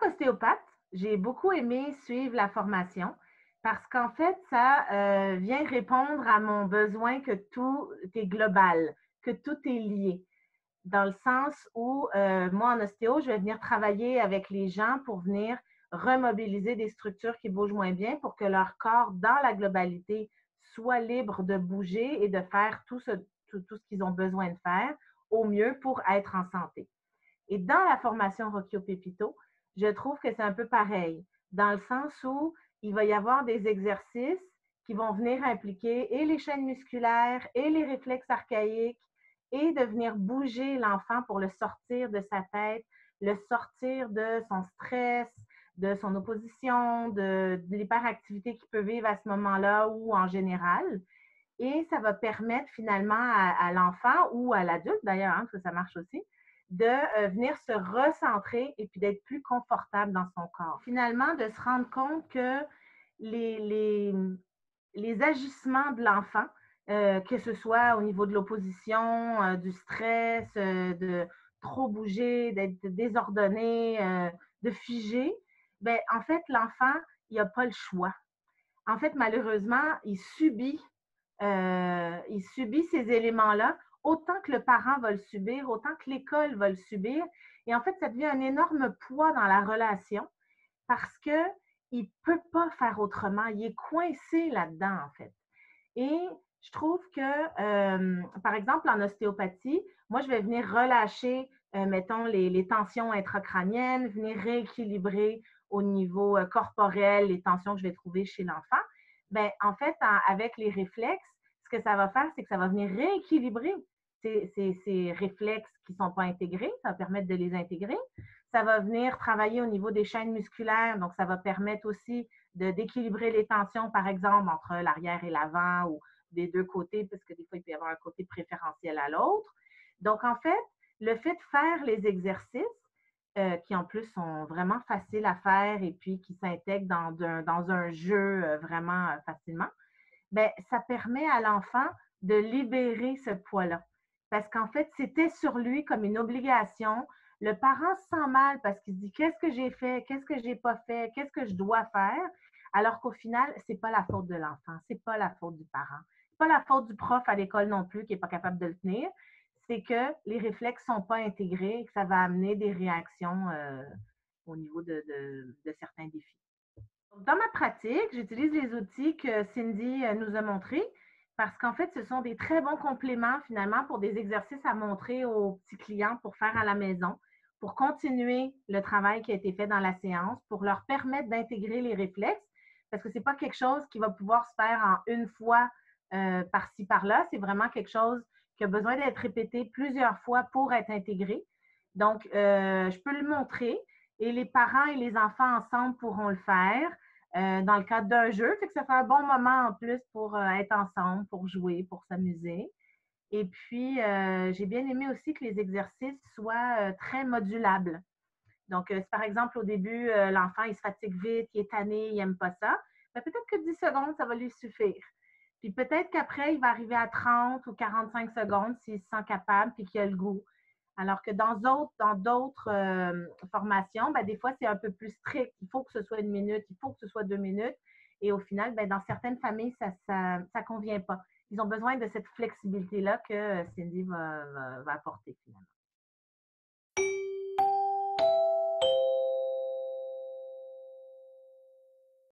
ostéopathe, j'ai beaucoup aimé suivre la formation parce qu'en fait, ça vient répondre à mon besoin que tout est global, que tout est lié. Dans le sens où moi, en ostéo, je vais venir travailler avec les gens pour venir remobiliser des structures qui bougent moins bien pour que leur corps, dans la globalité, soit libre de bouger et de faire tout ce qu'ils ont besoin de faire au mieux pour être en santé. Et dans la formation Rockio Pepito, je trouve que c'est un peu pareil, dans le sens où il va y avoir des exercices qui vont venir impliquer et les chaînes musculaires et les réflexes archaïques et de venir bouger l'enfant pour le sortir de sa tête, le sortir de son stress, de son opposition, de l'hyperactivité qu'il peut vivre à ce moment-là ou en général. Et ça va permettre finalement à l'enfant ou à l'adulte d'ailleurs, hein, parce que ça marche aussi, de venir se recentrer et puis d'être plus confortable dans son corps. Finalement, de se rendre compte que les, les, les agissements de l'enfant, que ce soit au niveau de l'opposition, du stress, de trop bouger, d'être désordonné, de figer, ben, en fait, l'enfant, il n'a pas le choix. En fait, malheureusement, il subit ces éléments-là, autant que le parent va le subir, autant que l'école va le subir. Et en fait, ça devient un énorme poids dans la relation parce qu'il ne peut pas faire autrement. Il est coincé là-dedans, en fait. Et je trouve que, par exemple, en ostéopathie, moi, je vais venir relâcher, mettons, les tensions intracrâniennes, venir rééquilibrer au niveau corporel les tensions que je vais trouver chez l'enfant. Ben, en fait, avec les réflexes, ce que ça va faire, c'est que ça va venir rééquilibrer ces réflexes qui ne sont pas intégrés. Ça va permettre de les intégrer. Ça va venir travailler au niveau des chaînes musculaires. Donc, ça va permettre aussi d'équilibrer les tensions, par exemple, entre l'arrière et l'avant ou des deux côtés, parce que des fois, il peut y avoir un côté préférentiel à l'autre. Donc, en fait, le fait de faire les exercices, qui en plus sont vraiment faciles à faire et puis qui s'intègrent dans un jeu vraiment facilement, ben, ça permet à l'enfant de libérer ce poids-là. Parce qu'en fait, c'était sur lui comme une obligation. Le parent se sent mal parce qu'il se dit qu'est-ce que j'ai fait, qu'est-ce que j'ai pas fait, qu'est-ce que je dois faire, alors qu'au final, c'est pas la faute de l'enfant, c'est pas la faute du parent, c'est pas la faute du prof à l'école non plus qui est pas capable de le tenir. C'est que les réflexes sont pas intégrés et que ça va amener des réactions au niveau de certains défis. Dans ma pratique, j'utilise les outils que Cindy nous a montrés parce qu'en fait, ce sont des très bons compléments finalement pour des exercices à montrer aux petits clients pour faire à la maison, pour continuer le travail qui a été fait dans la séance, pour leur permettre d'intégrer les réflexes parce que ce n'est pas quelque chose qui va pouvoir se faire en une fois par-ci, par-là. C'est vraiment quelque chose qui a besoin d'être répété plusieurs fois pour être intégré. Donc, je peux le montrer et les parents et les enfants ensemble pourront le faire dans le cadre d'un jeu. Fait que ça fait un bon moment en plus pour être ensemble, pour jouer, pour s'amuser. Et puis, j'ai bien aimé aussi que les exercices soient très modulables. Donc, si par exemple, au début, l'enfant, il se fatigue vite, il est tanné, il n'aime pas ça, ben, peut-être que 10 secondes, ça va lui suffire. Puis peut-être qu'après, il va arriver à 30 ou 45 secondes s'il se sent capable puis qu'il a le goût. Alors que dans d'autres formations, ben, des fois, c'est un peu plus strict. Il faut que ce soit 1 minute, il faut que ce soit 2 minutes. Et au final, ben, dans certaines familles, ça convient pas. Ils ont besoin de cette flexibilité-là que Cindy va apporter finalement.